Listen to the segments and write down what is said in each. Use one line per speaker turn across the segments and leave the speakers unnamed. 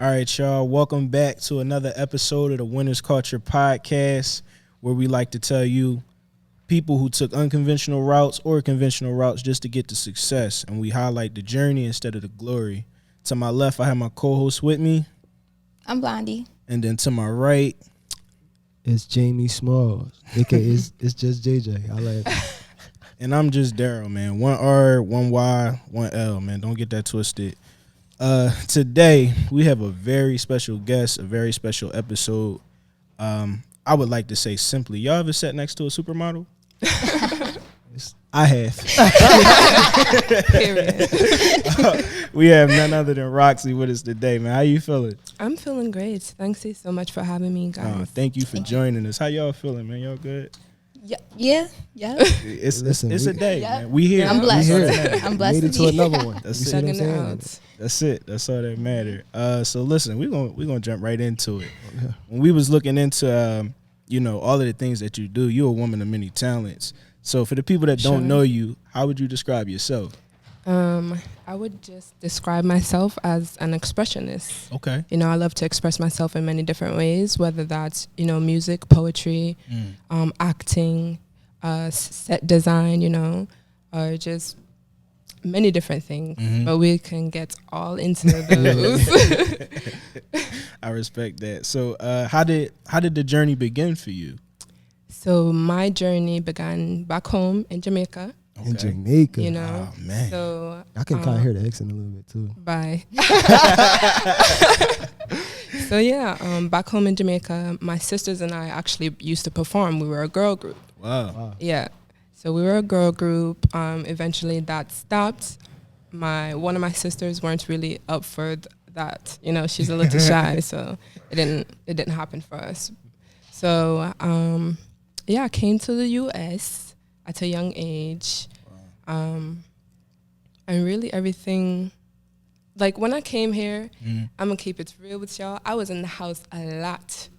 All right, y'all. Welcome back to another episode of the Winners Culture Podcast, where we like to tell you people who took unconventional routes or conventional routes just to get to success, and we highlight the journey instead of the glory. To my left, I have my co-host with me.
I'm Blondie.
And then to my right,
it's Jamie Smalls. It's just JJ. I like it.
And I'm just Daryl, man. 1 R, 1 Y, 1 L, man. Don't get that twisted. Today, we have a very special guest, a very special episode. I would like to say simply, y'all ever sat next to a supermodel? I have. We have none other than Roxy with us today, man. How you feeling?
I'm feeling great. Thanks so much for having me, guys.
Thank you for joining us. How y'all feeling, man? Y'all good?
Yeah.
It's a day, man. We here.
I'm blessed. I'm blessed.
Made it to another one.
That's
Chugging
it.
it out.
That's it. That's all that matter. So listen, we're gonna jump right into it. When we was looking into all of the things that you do, you're a woman of many talents. So for the people that don't know you, how would you describe yourself?
I would just describe myself as an expressionist.
Okay.
I love to express myself in many different ways, whether that's, music, poetry, acting, set design, or just many different things. Mm-hmm. But we can get all into those.
I respect that. So how did the journey begin for you?
So my journey began back home in Jamaica.
In Jamaica.
Oh, man.
So
I can kind of hear the accent a little bit too.
Bye. So back home in Jamaica, my sisters and I actually used to perform. We were a girl group.
Wow.
Yeah. So we were a girl group. Eventually that stopped. One of my sisters weren't really up for that. She's a little shy, so it didn't happen for us. So I came to the U.S. at a young age. And really everything, like when I came here, I'm going to keep it real with y'all. I was in the house a lot,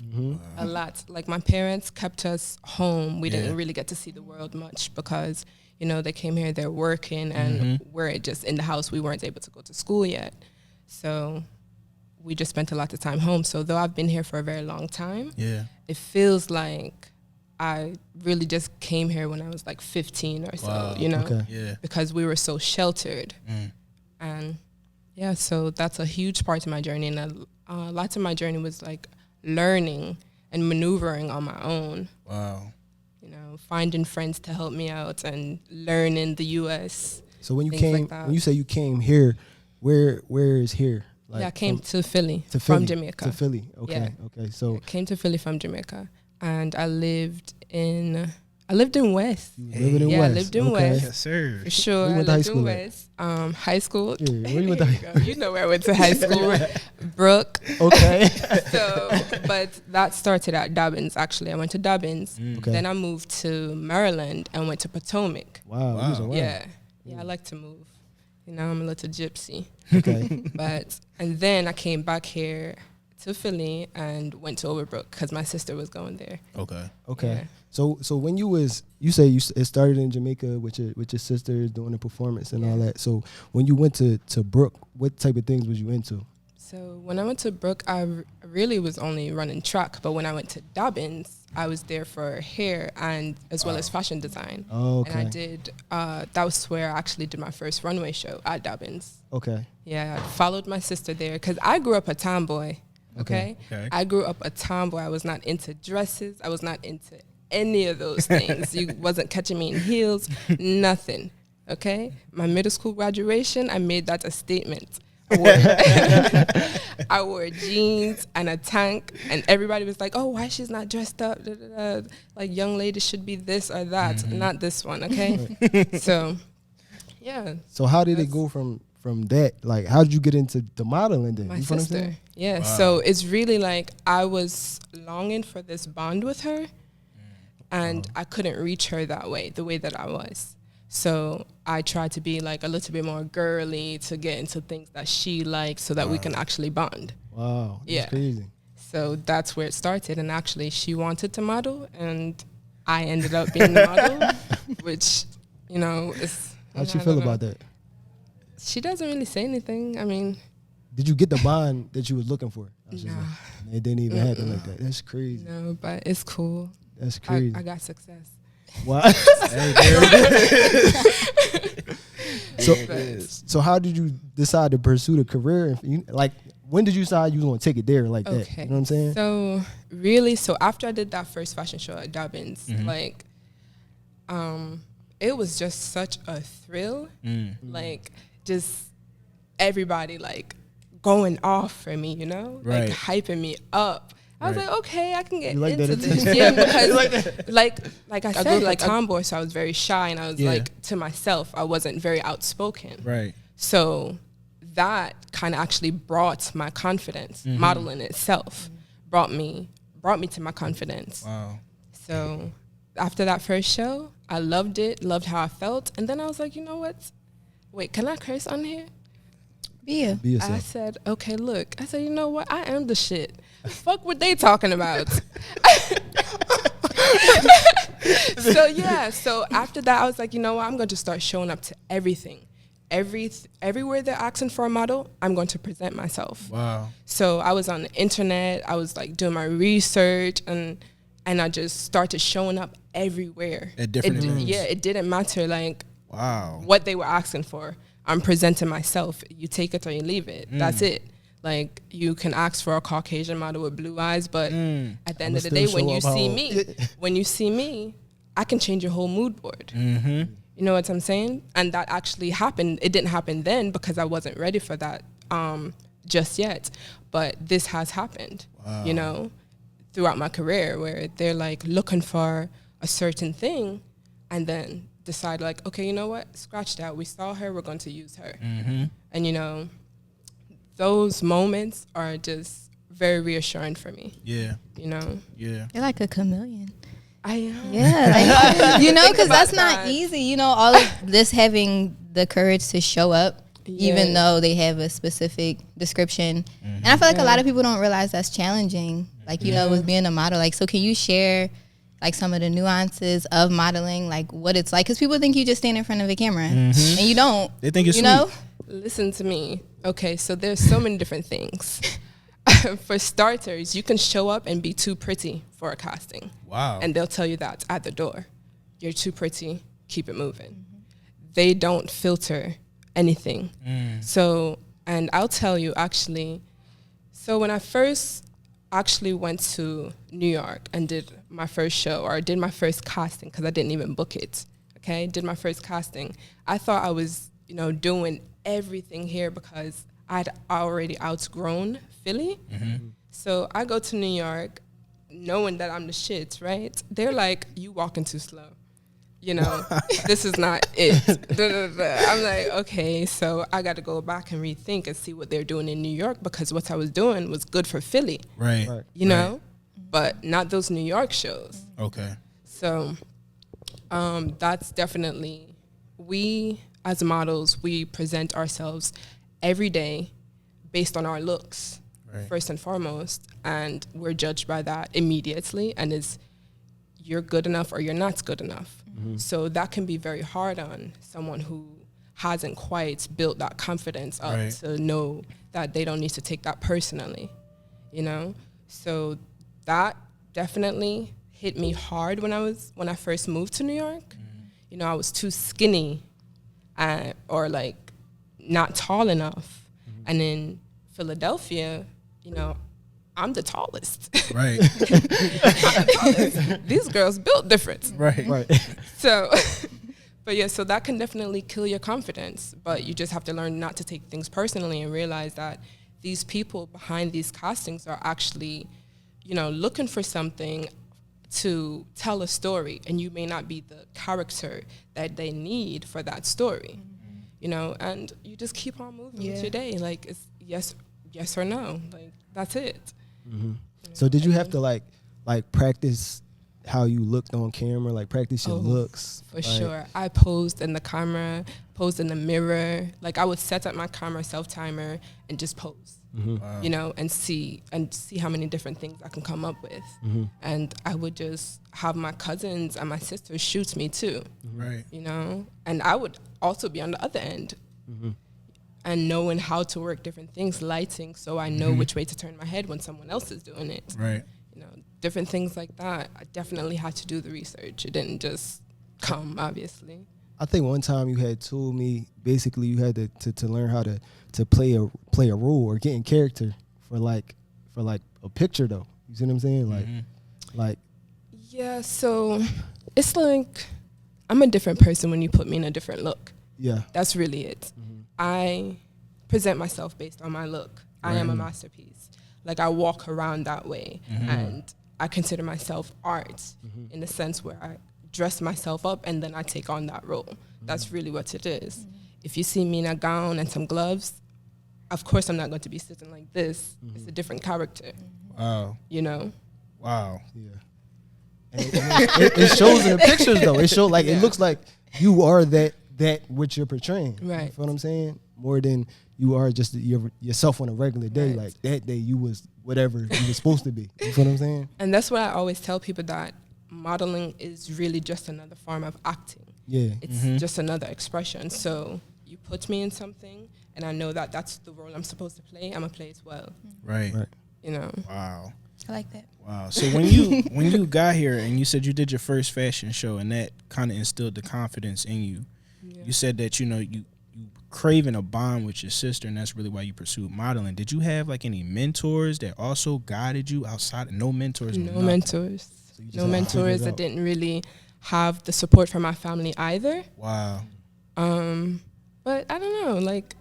a lot. Like my parents kept us home. We didn't really get to see the world much because, they came here, they're working, and we're just in the house. We weren't able to go to school yet. So we just spent a lot of time home. So though I've been here for a very long time, it feels like I really just came here when I was like 15 or so, because we were so sheltered. And so that's a huge part of my journey. And lots of my journey was like learning and maneuvering on my own.
Wow.
Finding friends to help me out and learning the U.S.
So when you came, when you say you came here, where is here? Like
I came to Philly from Jamaica.
To Philly, okay,
Yeah.
okay. So
I came to Philly from Jamaica. And I lived in West.
Living in West.
I lived in West.
Yes, sir.
For sure.
Where you went to high school at?
West. High school.
Yeah, where you went to high school?
You know where I went to high school. Brooke.
Okay.
But that started at Dobbins, actually. I went to Dobbins.
Okay.
Then I moved to Maryland and went to Potomac.
Wow.
Yeah, I like to move. I'm a little gypsy.
Okay.
And then I came back here to Philly and went to Overbrook because my sister was going there.
Okay.
Yeah.
So when you say it started in Jamaica with your sisters doing the performance and all that. So when you went to Brook, what type of things was you into?
So when I went to Brook, I really was only running track. But when I went to Dobbins, I was there for hair and as well as fashion design.
Oh, okay.
And I did, that was where I actually did my first runway show at Dobbins.
Okay.
Yeah, I followed my sister there because I grew up a tomboy. Okay? I grew up a tomboy. I was not into dresses. I was not into any of those things. You wasn't catching me in heels, nothing. Okay? My middle school graduation, I made that a statement. I wore jeans and a tank, and everybody was like, "Oh, why she's not dressed up? Da, da, da. Like young ladies should be this or that, not this one." Okay, so yeah.
So how did it go from that? Like, how did you get into the modeling then?
My sister. Yeah. Wow. So it's really like I was longing for this bond with her, and I couldn't reach her that way, the way that I was. So I tried to be like a little bit more girly to get into things that she likes so that we can actually bond.
Wow. That's crazy.
So that's where it started. And actually she wanted to model and I ended up being the model, which, is...
How'd she feel about that?
She doesn't really say anything. I mean,
Did you get the bond that you was looking for?
Nah.
It didn't even happen like that. That's crazy.
No, but it's cool.
That's crazy.
I got success.
Wow.
Hey, there it is.
So how did you decide to pursue the career? Like, when did you decide you was gonna take it there like that? You know what I'm saying?
So really, after I did that first fashion show at Dobbins, like, it was just such a thrill. Like, just everybody like going off for me, you know,
Right.
like hyping me up. I was like, okay, I can get
like
into
that
this.
attention?
Yeah, because like I
grew
said,
up
like tomboy, so I was very shy, and I was
Yeah.
like to myself, I wasn't very outspoken.
Right.
So that kind of actually brought my confidence. Modeling itself brought me to my confidence.
Wow.
So after that first show, I loved it, loved how I felt, and then I was like, you know what? Wait, can I curse on here?
Yeah.
Be yourself.
I said, okay, look. I said, you know what? I am the shit. Fuck what they talking about. So after that, I was like, you know what? I'm going to start showing up to everything. Everywhere they're asking for a model, I'm going to present myself.
Wow.
So I was on the internet. I was like doing my research, and I just started showing up everywhere.
At different events.
Yeah, it didn't matter like
Wow.
what they were asking for. I'm presenting myself. You take it or you leave it. That's it. Like, you can ask for a Caucasian model with blue eyes, but at the end of the day, when you see me, I can change your whole mood board. You know what I'm saying? And that actually happened. It didn't happen then because I wasn't ready for that just yet. But this has happened, you know, throughout my career, where they're like looking for a certain thing and then decide like, okay, you know what? Scratch that. We saw her. We're going to use her. And, you know, those moments are just very reassuring for me.
Yeah.
You know?
Yeah.
You're like a chameleon.
I am.
Yeah. Like, you know, because that's
about
not
that.
easy. You know, all of this having the courage to show up, even though they have a specific description. And I feel like a lot of people don't realize that's challenging. Like, you know, with being a model. Like, so can you share like some of the nuances of modeling, like what it's like? Because people think you just stand in front of a camera and you don't.
They think it's
you know?
Listen to me. Okay, so there's so many different things. For starters, you can show up and be too pretty for a casting.
Wow.
And they'll tell you that at the door. You're too pretty, keep it moving. They don't filter anything. So, and I'll tell you actually, so when I first actually went to New York and did my first show, or did my first casting, because I didn't even book it, okay? Did my first casting. I thought I was, you know, doing everything here because I'd already outgrown Philly. So I go to New York knowing that I'm the shit, right? They're like, you walking too slow. You know, this is not it. I'm like, okay, so I got to go back and rethink and see what they're doing in New York, because what I was doing was good for Philly,
Right.
you know, but not those New York shows.
Okay.
So that's definitely, we as models, we present ourselves every day based on our looks, first and foremost, and we're judged by that immediately, and you're good enough or you're not good enough. So that can be very hard on someone who hasn't quite built that confidence up to know that they don't need to take that personally, you know? So that definitely hit me hard when I first moved to New York. You know, I was too skinny or like not tall enough. And in Philadelphia, you know, I'm the tallest.
Right.
These girls built different.
Right.
So, but yeah, so that can definitely kill your confidence. But you just have to learn not to take things personally and realize that these people behind these castings are actually, you know, looking for something to tell a story, and you may not be the character that they need for that story, you know, and you just keep on moving with your day. Like, it's yes or no. Like, that's it.
So did you have to like practice how you looked on camera, like practice your looks?
For sure. I posed in the camera, posed in the mirror. Like, I would set up my camera self-timer and just pose, you know, and see how many different things I can come up with. And I would just have my cousins and my sisters shoot me too,
Right.
you know, and I would also be on the other end. and knowing how to work different things, lighting, so I know which way to turn my head when someone else is doing it.
Right.
You know, different things like that. I definitely had to do the research. It didn't just come, obviously.
I think one time you had told me basically you had to learn how to play a role or get in character for like a picture though. You see what I'm saying? Like
Yeah, so it's like I'm a different person when you put me in a different look.
yeah.
That's really it. I present myself based on my look. I am a masterpiece. Like I walk around that way, and I consider myself art in the sense where I dress myself up and then I take on that role. That's really what it is. If you see me in a gown and some gloves, of course I'm not going to be sitting like this. It's a different character.
Wow.
You know?
Wow.
Yeah. And it shows in the pictures though. It shows like it looks like you are that which you're portraying.
Right.
You feel what I'm saying? More than you are just yourself on a regular day.
Right.
Like that day you was whatever you were supposed to be. You feel what I'm saying?
And that's why I always tell people that modeling is really just another form of acting.
Yeah.
It's just another expression. So you put me in something and I know that that's the role I'm supposed to play. I'm going to play it well.
Right.
You know?
Wow.
I like that.
Wow. So when you got here and you said you did your first fashion show and that kind of instilled the confidence in you, you said that, you craving a bond with your sister, and that's really why you pursued modeling. Did you have like any mentors that also guided you outside? No mentors.
No mentors.
So you just
No
had to
mentors.
figure it
I
out.
didn't really have the support from my family either.
Wow.
But I don't know. Like,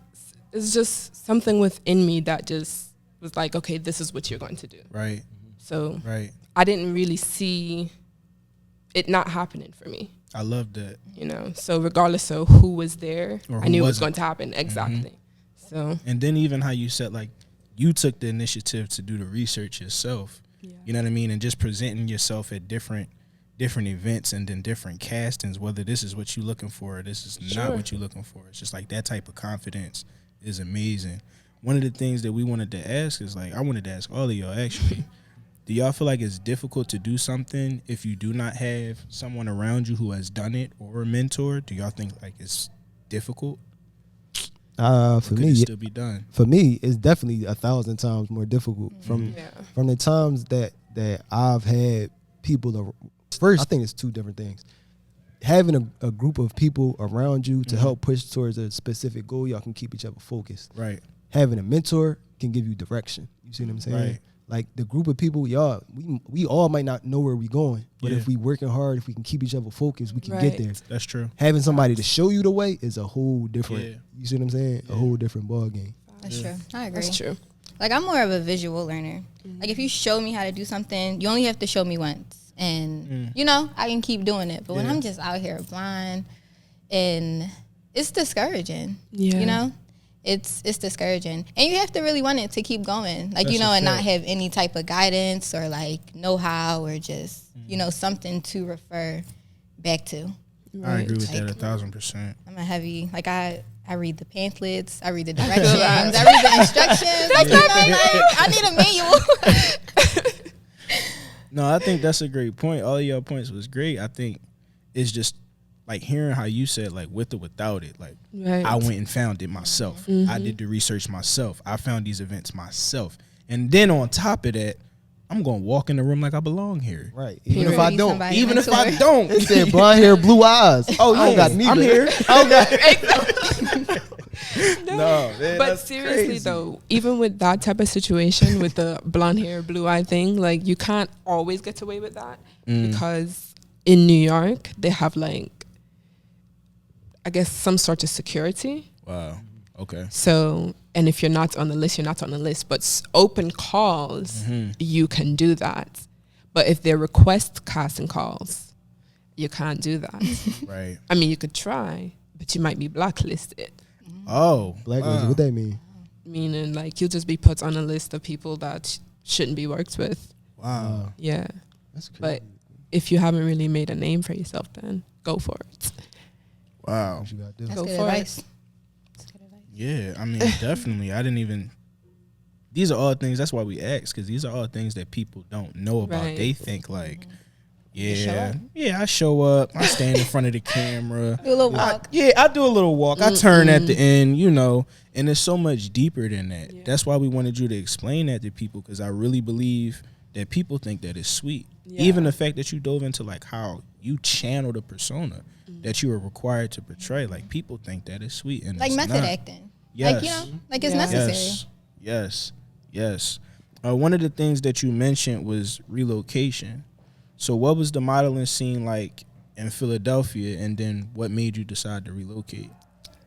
it's just something within me that just was like, okay, this is what you're going to do.
Right.
So
Right.
I didn't really see it not happening for me.
I love that.
You know, so regardless of who was there,
Or
I
who
knew it was
wasn't.
going to happen. Exactly. So
And then even how you said like you took the initiative to do the research yourself.
yeah.
You know what I mean? And just presenting yourself at different events and then different castings, whether this is what you're looking for or this is not what you're looking for. It's just like that type of confidence is amazing. One of the things that we wanted to ask is like, I wanted to ask all of y'all actually, do y'all feel like it's difficult to do something if you do not have someone around you who has done it or a mentor? Do y'all think like it's difficult?
For
Could
me,
it still be done?
for me, it's definitely 1,000 times more difficult from
Yeah.
the times that I've had people. First, I think it's two different things. Having a group of people around you to help push towards a specific goal, y'all can keep each other focused.
Right.
Having a mentor can give you direction. You see what I'm saying?
Right.
Like the group of people, y'all, we all might not know where we're going, but
Yeah.
if we working hard, if we can keep each other focused, we can
Right.
get there.
That's true.
Having somebody to show you the way is a whole different.
Yeah.
You see what I'm saying? A whole different ball game.
That's true. I agree.
That's true.
Like I'm more of a visual learner. Like if you show me how to do something, you only have to show me once, and I can keep doing it. But when
Yeah.
I'm just out here blind, and it's discouraging.
Yeah.
It's discouraging, and you have to really want it to keep going. Like
That's a
and not
fact.
have any type of guidance or like know-how or just something to refer back to.
I agree with
Like-
that 1,000%.
I'm a heavy I read the pamphlets, I read the directions, I read the instructions. Like I need a manual.
No, I think that's a great point. All of your points was great. I think it's just like hearing how you said like with or without it. Like
Right.
I went and found it myself. I did the research myself. I found these events myself. And then on top of that, I'm going to walk in the room like I belong here.
Right.
Period.
Even if I don't.
Somebody
Even if
mentor.
I don't.
It said blonde hair, blue eyes. Oh, you don't got neither.
I'm here.
I don't got
No, man,
But
that's
seriously
crazy.
though, even with that type of situation with the blonde hair, blue eye thing, like you can't always get away with that because in New York they have like, I guess some sort of security.
Wow. Okay.
So, and if you're not on the list, you're not on the list. But open calls, you can do that. But if they request casting calls, you can't do that.
Right.
I mean, you could try, but you might be blacklisted.
Oh.
Blacklist.
wow.
What that mean?
Meaning, like, you'll just be put on a list of people that shouldn't be worked with.
Wow.
Yeah.
That's crazy.
But if you haven't really made a name for yourself, then go for it.
Wow.
What you gotta do?
That's
Go
good
for it.
advice. That's good advice.
Yeah, I mean, definitely. I didn't even. These are all things. That's why we ask, because these are all things that people don't know about.
Right.
They think like, Yeah, I show up. I stand in front of the camera.
Do a little walk.
I do a little walk. I turn at the end, and it's so much deeper than that.
Yeah.
That's why we wanted you to explain that to people, because I really believe that people think that it's sweet.
Yeah.
Even the fact that you dove into like how you channel the persona that you are required to portray, like people think that is sweet, and
Like
it's
method
not.
acting.
Yes.
Like it's necessary.
Yes. One of the things that you mentioned was relocation. So what was the modeling scene like in Philadelphia, and then what made you decide to relocate?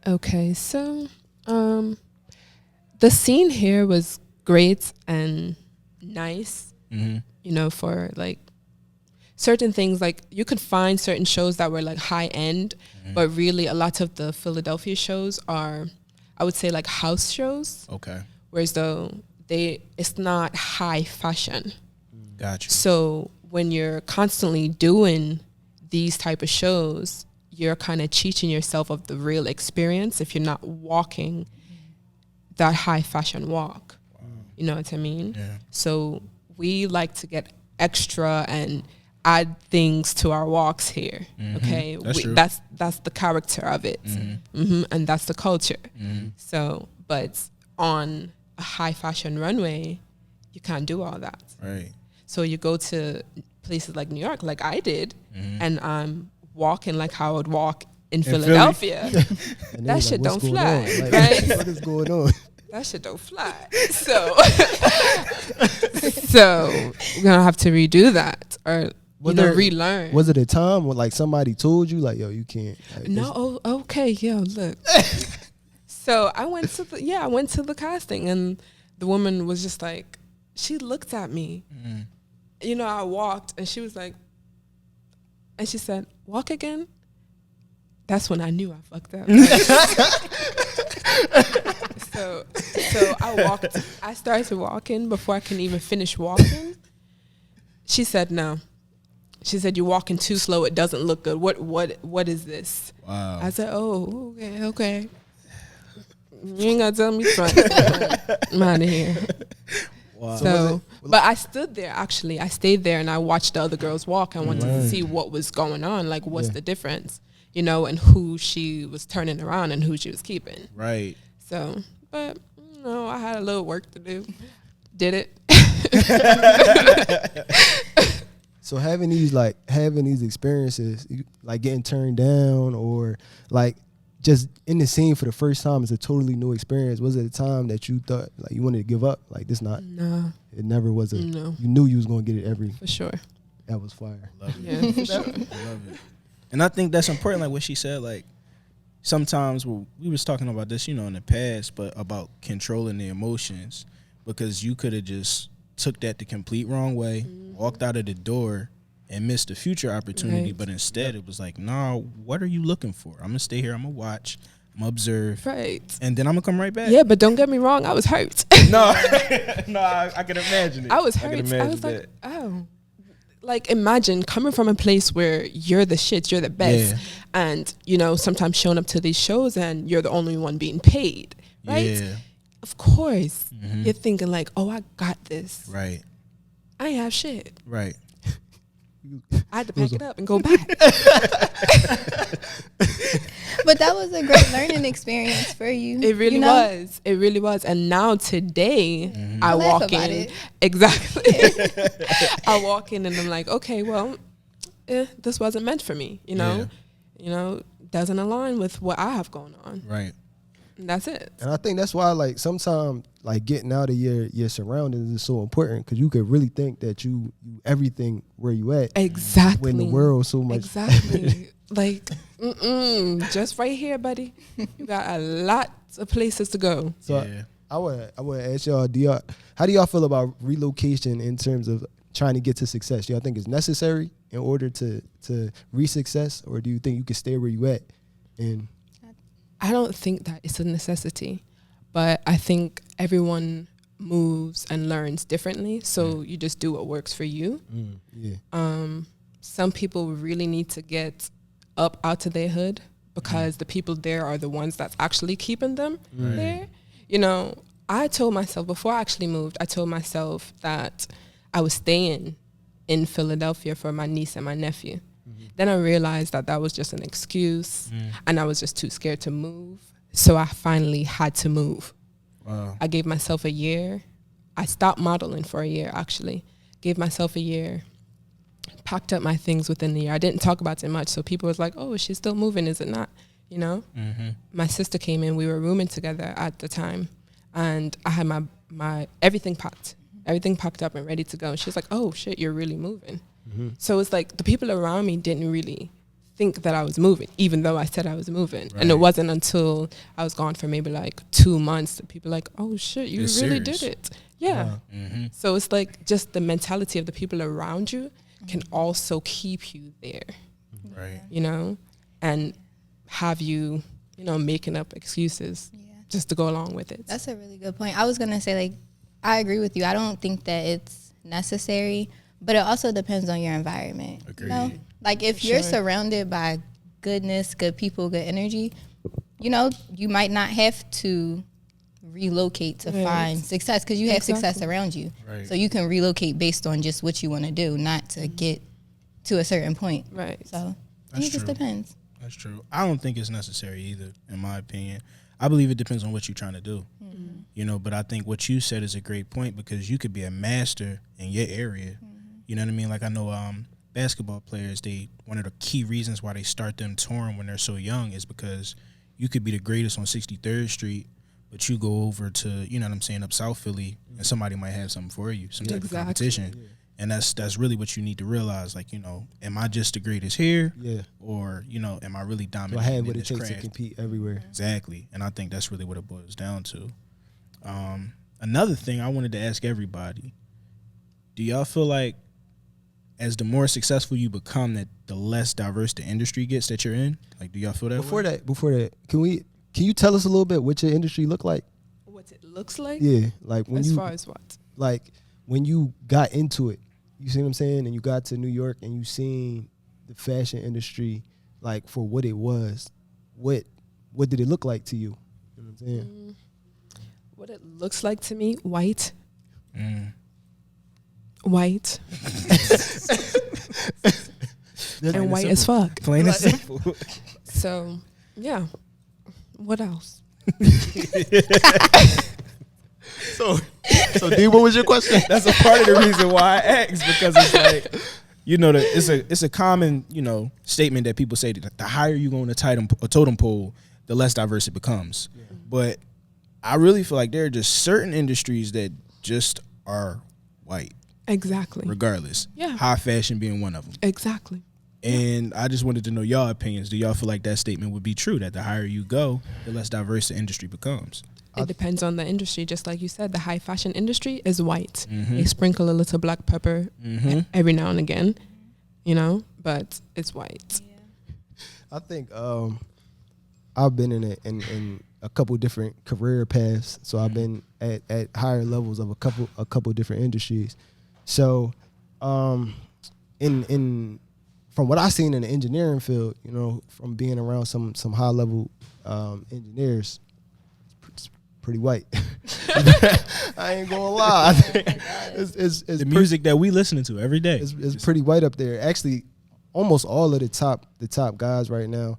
Okay, so the scene here was great and nice, for like certain things. Like you could find certain shows that were like high end, but really a lot of the Philadelphia shows are, I would say, like house shows.
Okay.
Whereas though it's not high fashion.
Gotcha.
So when you're constantly doing these type of shows, you're kind of cheating yourself of the real experience if you're not walking that high fashion walk. Wow. You know what I mean?
Yeah.
So we like to get extra and add things to our walks here. Okay, that's the character of it, and that's the culture. So, but on a high fashion runway, you can't do all that.
Right.
So you go to places like New York, like I did, and I'm walking like how I would walk in Philadelphia. That shit don't fly, right?
What is going on?
That shit don't fly. So, we're gonna have to redo that or relearn.
Was it a time when like somebody told you like, yo, you can't? Like,
no. Okay. Yo, look. So I went to the casting, and the woman was just like, she looked at me. I walked, and she was like, and she said, "Walk again." That's when I knew I fucked up. So I walked. I started walking before I can even finish walking. She said, "No." She said, "You're walking too slow. It doesn't look good. What is this?" Wow. I said, "Oh, okay. You ain't gonna tell me something. I'm out of here." Wow. So, but I stood there, actually. I stayed there and I watched the other girls walk. I wanted to see what was going on, like what's the difference, and who she was turning around and who she was keeping. Right. So, but, I had a little work to do. Did it.
So having these experiences, like getting turned down or like just in the scene for the first time is a totally new experience. Was it a time that you thought like you wanted to give up? Like this not?
No.
It never was
No.
You knew you was gonna get it every.
For sure.
That was fire.
Love it.
Yeah, for sure.
I love it. And I think that's important, like what she said, like sometimes we was talking about this, in the past, but about controlling the emotions, because you could have just took that the complete wrong way, walked out of the door, and missed a future opportunity. Right. But instead, it was like, nah, what are you looking for? I'm going to stay here. I'm going to watch. I'm going to observe.
Right.
And then I'm going to come right back.
Yeah, but don't get me wrong. I was hurt.
No, I can imagine it.
I was hurt. I was like, oh. Like, imagine coming from a place where you're the shit, you're the best. Yeah. And, sometimes showing up to these shows and you're the only one being paid. Right? Yeah. Of course. You're thinking like, oh, I got this. Right. I ain't have shit. Right. I had to pack it up and go back.
But that was a great learning experience for you.
It really was. It really was. And now today, I walk in. Exactly. I walk in and I'm like, okay, well, this wasn't meant for me. Doesn't align with what I have going on. Right. And that's it.
And I think that's why, like, sometimes, like, getting out of your surroundings is so important, because you could really think that you everything where you at.
Exactly.
When the world so much.
Exactly. Like, just right here, buddy. You got a lot of places to go. So
yeah. I would ask y'all, how do y'all feel about relocation in terms of trying to get to success? Do y'all think it's necessary in order to reach success, or do you think you can stay where you at? And
I don't think that it's a necessity, but I think everyone moves and learns differently. So you just do what works for you. Yeah. Some people really need to get up out of their hood, because the people there are the ones that's actually keeping them there. I told myself before I actually moved, I told myself that I was staying in Philadelphia for my niece and my nephew. Then I realized that was just an excuse, and I was just too scared to move. So I finally had to move.
Wow.
I gave myself a year. I stopped modeling for a year, actually. Gave myself a year. Packed up my things within the year. I didn't talk about it much, so people was like, oh, is she still moving? Is it not? You know? My sister came in. We were rooming together at the time, and I had my everything packed. Everything packed up and ready to go. And she was like, oh, shit, you're really moving. So it's like the people around me didn't really think that I was moving, even though I said I was moving. Right. And it wasn't until I was gone for maybe like 2 months that people like, oh, shit, you
it's
really
serious.
did it. Yeah. So it's like just the mentality of the people around you can also keep you there,
right?
You know, and have you, you know, making up excuses just to go along with it.
That's a really good point. I was going to say, like, I agree with you. I don't think that it's necessary, but it also depends on your environment.
Agreed.
You know? Like, if you're surrounded by goodness, good people, good energy, you know, you might not have to relocate to find success because you have success around you.
Right.
So you can relocate based on just what you want to do, not to get to a certain point.
Right.
So I think it just depends.
That's true. I don't think it's necessary either, in my opinion. I believe it depends on what you're trying to do. You know, but I think what you said is a great point because you could be a master in your area. You know what I mean? Like I know basketball players, one of the key reasons why they start them touring when they're so young is because you could be the greatest on 63rd Street, but you go over to, you know what I'm saying, up South Philly, and somebody might have something for you, some type of competition. Yeah. And that's really what you need to realize. Like, you know, am I just the greatest here? Yeah. Or, you know, am I really dominating?
I have what it takes to compete everywhere.
Exactly. And I think that's really what it boils down to. Another thing I wanted to ask everybody, do y'all feel like as the more successful you become, that the less diverse the industry gets that you're in? Like, do y'all feel that
Before that, can you tell us a little bit what your industry look like?
What it looks like?
Yeah, like when
as far as what?
Like when you got into it, you see what I'm saying, and you got to New York and you seen the fashion industry like for what it was. What did it look like to you? You know what I'm saying?
What it looks like to me, white. White. And white as fuck.
Plain and simple.
So, yeah. What else?
So D, what was your question?
That's a part of the reason why I asked, because it's like, you know, it's a common, you know, statement that people say that the higher you go on a totem pole, the less diverse it becomes. Yeah. But I really feel like there are just certain industries that just are white.
Exactly.
Regardless.
Yeah.
High fashion being one of them.
Exactly.
And I just wanted to know y'all opinions. Do y'all feel like that statement would be true, that the higher you go, the less diverse the industry becomes?
It depends on the industry. Just like you said, the high fashion industry is white. They sprinkle a little black pepper every now and again, you know, but it's white.
Yeah.
I think I've been in a couple different career paths, so I've been at higher levels of a couple different industries. So, in from what I've seen in the engineering field, you know, from being around some high level engineers, it's pretty white. I ain't gonna lie. It's
the music that we listening to every day.
It's pretty white up there. Actually, almost all of the top guys right now,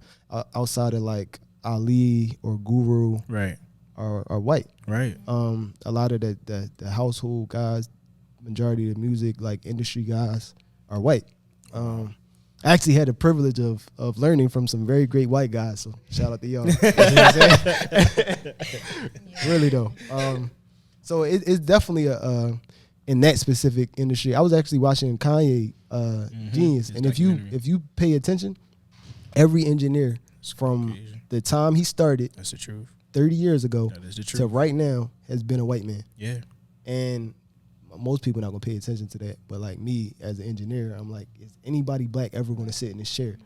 outside of like Ali or Guru,
right,
are white.
Right.
A lot of the household guys, majority of the music like industry guys are white. I actually had the privilege of learning from some very great white guys, so shout out to y'all. You know what I'm saying? Really though. So it's definitely in that specific industry. I was actually watching Kanye Genius, and if you pay attention, every engineer from the time he started,
that's the truth,
30 years ago
to
right now has been a white man.
Yeah.
And most people not gonna pay attention to that, but like me as an engineer, I'm like, is anybody black ever gonna sit in this chair?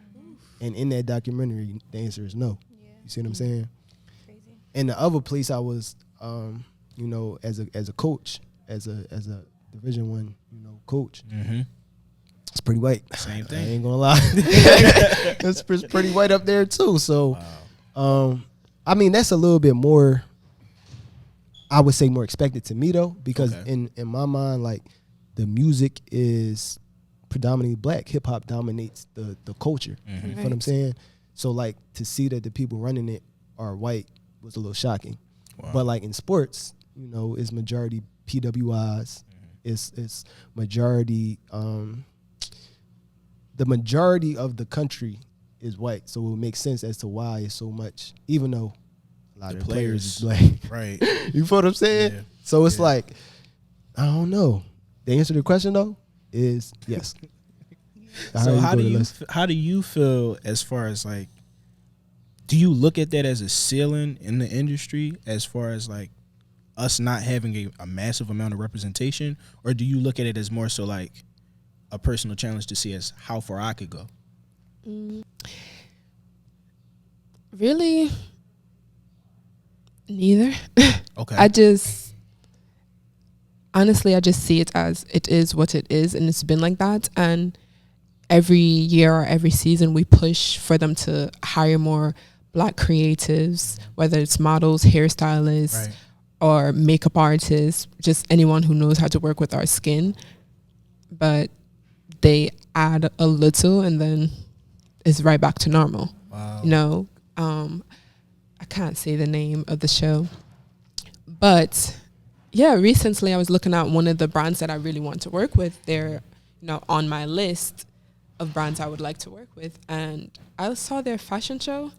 And in that documentary, the answer is no. Yeah. You see what I'm saying? Crazy. And the other place I was, you know, as a coach, as a Division I, you know, coach, it's pretty white.
Same thing.
I ain't gonna lie, it's pretty white up there too. So, I mean, that's a little bit more, I would say, more expected to me though, because in my mind, like the music is predominantly black. Hip hop dominates the culture. You know what I'm saying? So like to see that the people running it are white was a little shocking. Wow. But like in sports, you know, it's majority PWIs. It's majority. The majority of the country is white, so it would make sense as to why it's so much. Even though a lot of the players is black,
right?
You feel what I'm saying? Yeah. So it's like, I don't know. The answer to the question though is yes.
So how do you feel as far as like, do you look at that as a ceiling in the industry as far as like us not having a massive amount of representation, or do you look at it as more so like a personal challenge to see as how far I could go?
Really, neither.
Okay.
I just see it as it is what it is, and it's been like that. And every year or every season, we push for them to hire more black creatives, whether it's models, hairstylists, or makeup artists, just anyone who knows how to work with our skin. But they add a little and then it's right back to normal.
Wow.
You know, I can't say the name of the show, but yeah, recently I was looking at one of the brands that I really want to work with. They're, you know, on my list of brands I would like to work with, and I saw their fashion show,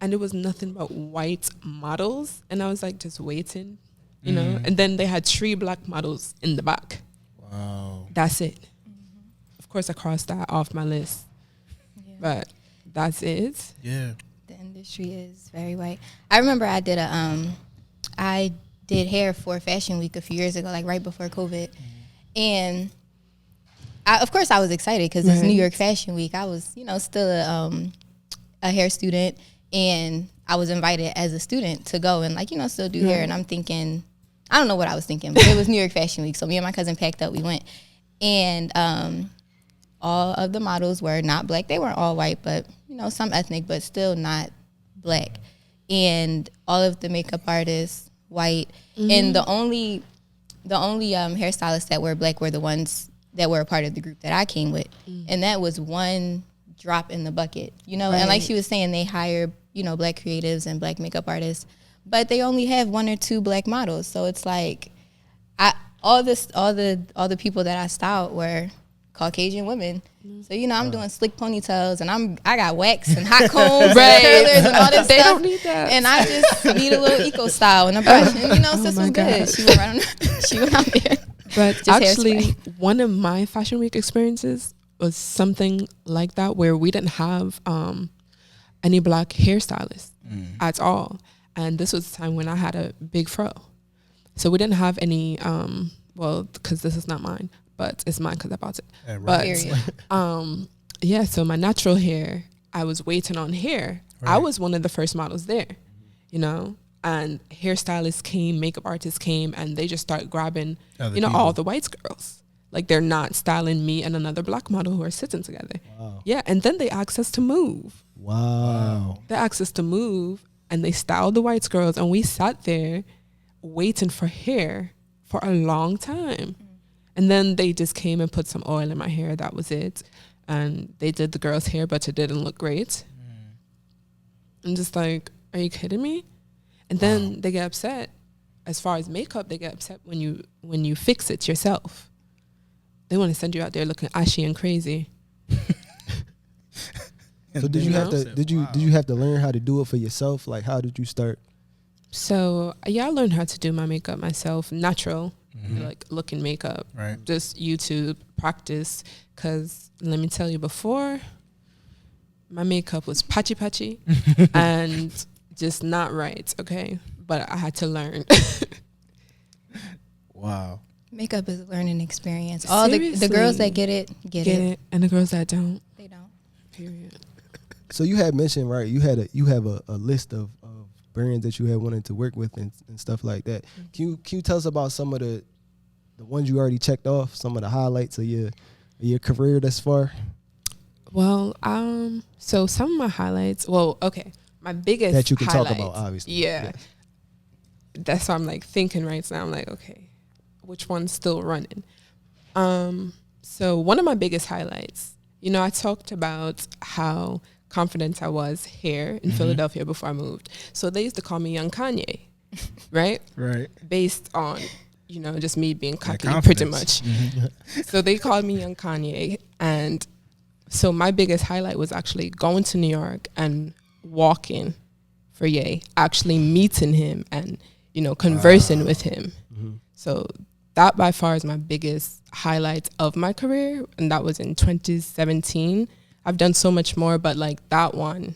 and it was nothing but white models, and I was like just waiting, you know, and then they had 3 black models in the back.
Wow.
That's it. Of course I crossed that off my list, but that's it.
Yeah.
The industry is very white. I remember I did hair for Fashion Week a few years ago, like right before COVID. And of course I was excited because it's New York Fashion Week. I was, you know, still a hair student, and I was invited as a student to go and like, you know, still do hair. And I'm thinking, I don't know what I was thinking, but it was New York Fashion Week. So me and my cousin packed up, we went. And all of the models were not black. They weren't all white, but, you know, some ethnic, but still not black. And all of the makeup artists, white. And the only hairstylists that were black were the ones that were a part of the group that I came with. And that was one drop in the bucket, you know? And like she was saying, they hire, you know, black creatives and black makeup artists, but they only have 1 or 2 black models. So it's like, all the people that I styled were Caucasian women. So, you know, I'm doing slick ponytails, and I got wax and hot combs and curlers and all this
they
stuff.
Don't need that.
And I just need a little eco style and a brush. And, you know, sis was good. She went out there.
But
just
actually, one of my Fashion Week experiences was something like that, where we didn't have any black hairstylists at all. And this was the time when I had a big fro. So we didn't have any, well, because this is not mine, but it's mine because I bought it.
Yeah, right.
But yeah, so my natural hair, I was waiting on hair. I was one of the first models there, you know, and hairstylists came, makeup artists came, and they just start grabbing, you know, all the white girls. Like, they're not styling me and another black model who are sitting together. Wow. Yeah, and then they asked us to move.
Wow.
They asked us to move, and they styled the white girls, and we sat there waiting for hair for a long time. And then they just came and put some oil in my hair. That was it. And they did the girl's hair, but it didn't look great. I'm just like, are you kidding me? And then they get upset. As far as makeup, they get upset when you fix it yourself. They want to send you out there looking ashy and crazy.
So did you have to learn how to do it for yourself? Like, how did you start?
So yeah, I learned how to do my makeup myself, natural, like looking makeup.
Right.
Just YouTube practice, because let me tell you, before my makeup was patchy and just not right. Okay, but I had to learn.
Wow.
Makeup is a learning experience. All the girls that get it,
and the girls that don't,
they don't.
Period.
So you had mentioned, right, you have a list of brands that you had wanted to work with and stuff like that. Can you tell us about some of the ones you already checked off, some of the highlights of your career thus far?
Well, so some of my highlights, my biggest
that you can
highlight,
talk about, obviously.
Yeah.
Yes.
That's why I'm like thinking right now. I'm like, okay, which one's still running? So one of my biggest highlights, you know, I talked about how confident I was here in Philadelphia before I moved. So they used to call me Young Kanye, right?
Right.
Based on, you know, just me being cocky
confidence.
pretty much. So they called me Young Kanye. And so my biggest highlight was actually going to New York and walking for Ye, actually meeting him and, you know, conversing with him. So that by far is my biggest highlight of my career. And that was in 2017. I've done so much more, but like that one.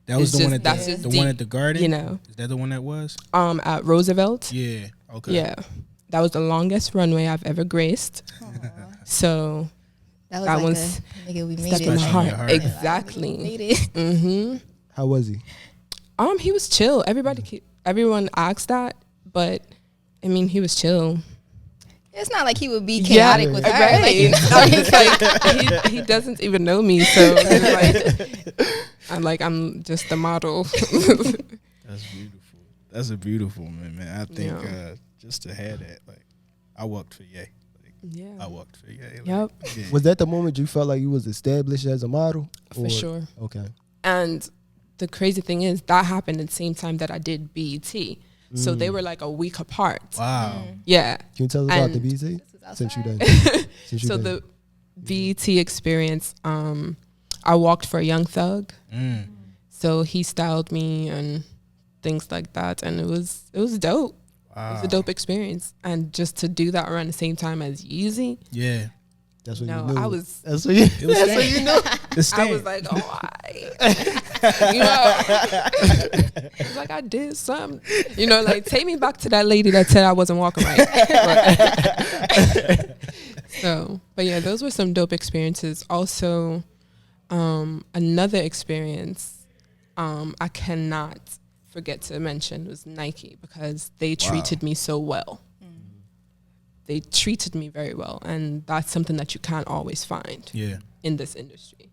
That was
is
the one
just-
at
that's
the
just
one
deep,
at the Garden.
You know,
Is that the one that was?
at Roosevelt.
Yeah. Okay.
Yeah, that was the longest runway I've ever graced. So
That was
That
like
one's
a nigga, we made
stuck
it.
in my
Special
heart.
in your heart.
Exactly.
We made it.
Mm-hmm.
How was he?
He was chill. Everyone asked that, but I mean, he was chill.
It's not like he would be chaotic with her.
Right.
Like, you know,
It's like he doesn't even know me, so it's like I'm just the model.
That's beautiful. That's a beautiful man. I think
Yeah.
just to have that, like, I walked for Ye.
Yeah.
I walked for Ye. Like,
Yep.
yeah.
Was that the moment you felt like you was established as a model?
For sure.
Okay.
And the crazy thing is that happened at the same time that I did BET. So they were like a week apart.
Wow.
Yeah.
Can you tell us about the
And-
BT?
this is
Since you
outside.
done. Since you
So
done.
the BET experience, I walked for Young Thug. So he styled me and things like that. And it was dope.
Wow.
It was a dope experience. And just to do that around the same time as Yeezy,
Yeah.
That's what
no,
you knew.
I was
That's what you.
It was
That's what you know.
The
I
stand.
was like, oh, you know, it's like I did something. You know, like take me back to that lady that said I wasn't walking right. But yeah, those were some dope experiences. Also, another experience I cannot forget to mention was Nike, because they treated me so well. They treated me very well, and that's something that you can't always find
Yeah.
in this industry.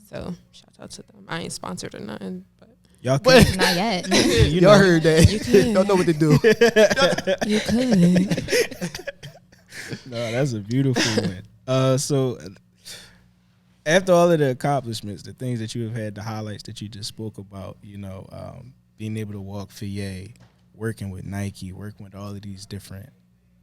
So shout out to them. I ain't sponsored or nothing, but
Y'all can,
Not yet.
you
Y'all
know,
heard that.
You could.
Don't know what to do.
you could.
No, that's a beautiful one. So after all of the accomplishments, the things that you have had, the highlights that you just spoke about, you know, being able to walk for Ye, working with Nike, working with all of these different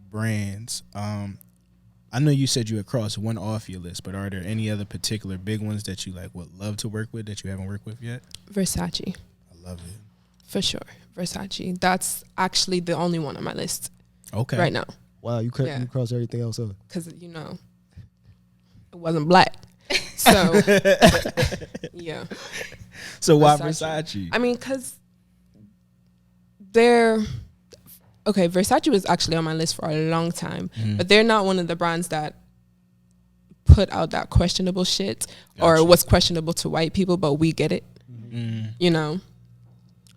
brands. I know you said you had crossed one off your list, but are there any other particular big ones that you like would love to work with that you haven't worked with yet?
Versace,
I love it.
for sure. Versace. That's actually the only one on my list
Okay.
right now.
Wow, you
Yeah.
crossed everything else up.
Because, you know, it wasn't black. So, yeah.
So why
Versace.
Versace?
I mean, because Versace was actually on my list for a long time, but they're not one of the brands that put out that questionable shit or
Gotcha.
what's questionable to white people, but we get it, you know?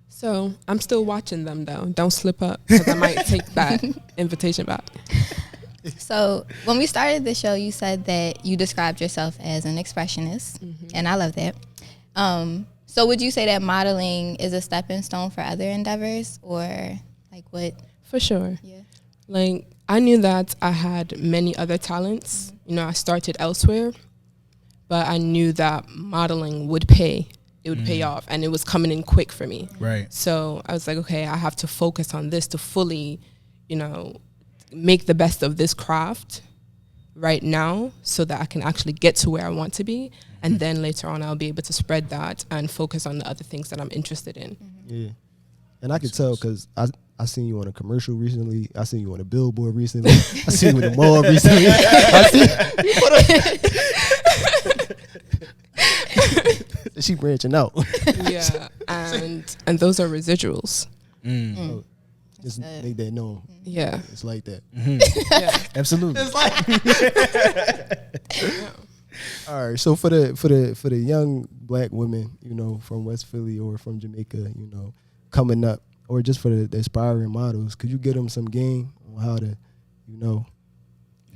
So I'm still watching them, though. Don't slip up, because I might take that invitation back.
So when we started the show, you said that you described yourself as an expressionist, and I love that. So would you say that modeling is a stepping stone for other endeavors, or like what?
For sure.
Yeah.
Like, I knew that I had many other talents. You know, I started elsewhere, but I knew that modeling would pay. It would pay off, and it was coming in quick for me.
Right.
So I was like, okay, I have to focus on this to fully, you know, make the best of this craft right now so that I can actually get to where I want to be. And then later on, I'll be able to spread that and focus on the other things that I'm interested in.
Yeah. And I could tell because I seen you on a commercial recently. I seen you on a billboard recently. I seen you in the mall recently. She branching out.
Yeah, and those are residuals.
Oh, it's, they know.
Yeah.
It's like that.
Yeah.
Absolutely.
All right. So for the young black women, you know, from West Philly or from Jamaica, you know, coming up, or just for the aspiring models, could you give them some game on how to, you know,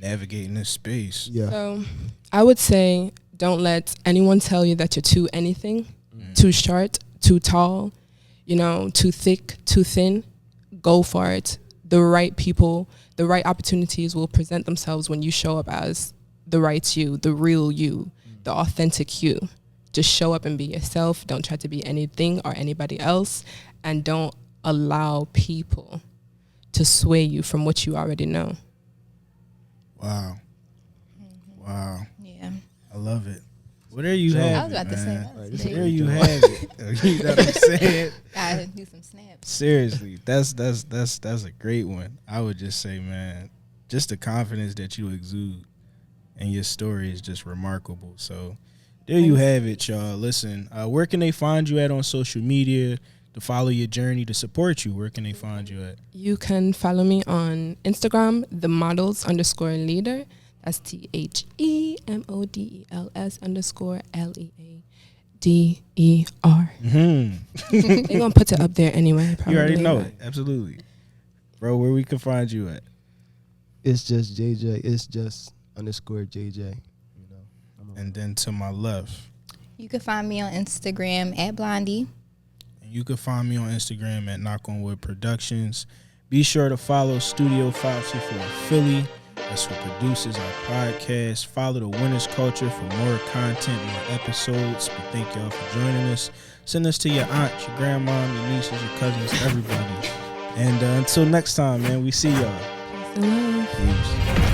Navigating this space.
yeah.
So I would say don't let anyone tell you that you're too anything, too short, too tall, you know, too thick, too thin. Go for it. The right people, the right opportunities will present themselves when you show up as the right you, the real you, the authentic you. Just show up and be yourself. Don't try to be anything or anybody else, and don't allow people to sway you from what you already know.
Wow. Wow.
Yeah.
I love it. Well, there you have it,
I was about to say
man.
that.
There you have it. You know what I'm saying?
Gotta do some snaps.
Seriously, that's a great one. I would just say, man, just the confidence that you exude and your story is just remarkable. So there you have it, y'all. Listen, where can they find you at on social media to follow your journey, to support you? Where can they find you at?
You can follow me on Instagram, themodels_leader. That's THEMODELS_LEADER. They're gonna put it up there anyway. Probably.
You already know it. Absolutely. Bro, where we can find you at?
It's just JJ. It's just _JJ. You know.
And then to my left.
You can find me on Instagram at Blondie.
And you can find me on Instagram at Knock on Wood Productions. Be sure to follow Studio 524 Philly. That's what produces our podcast. Follow the Winners Culture for more content, more episodes. We thank y'all for joining us. Send us to your aunt, your grandma, your nieces, your cousins, everybody. And until next time, man, we see y'all.
Peace and love.
Peace.